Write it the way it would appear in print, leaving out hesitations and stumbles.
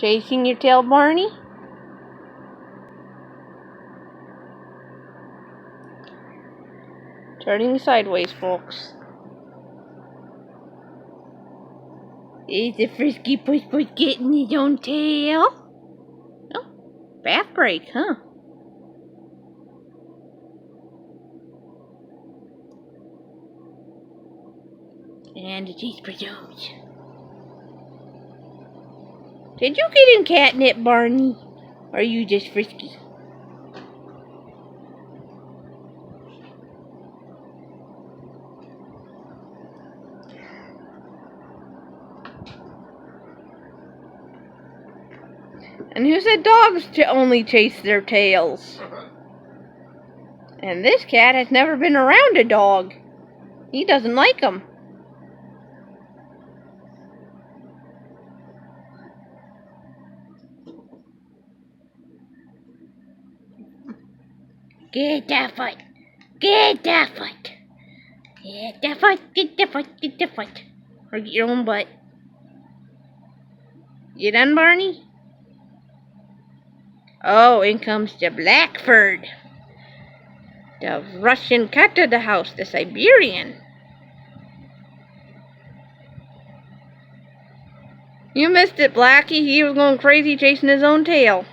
Chasing your tail, Barney? Turning sideways, folks. Is the frisky puss getting his own tail? Oh, bath break, huh? And the chase pursues. Did you get in catnip, Barney? Or are you just frisky? And who said dogs only chase their tails? And this cat has never been around a dog. He doesn't like them. Get that foot. Get that foot. Get that foot. Get that foot. Get that foot. Or get your own butt. You done, Barney? Oh, in comes the Blackford. The Russian cat of the house, the Siberian. You missed it, Blackie. He was going crazy chasing his own tail.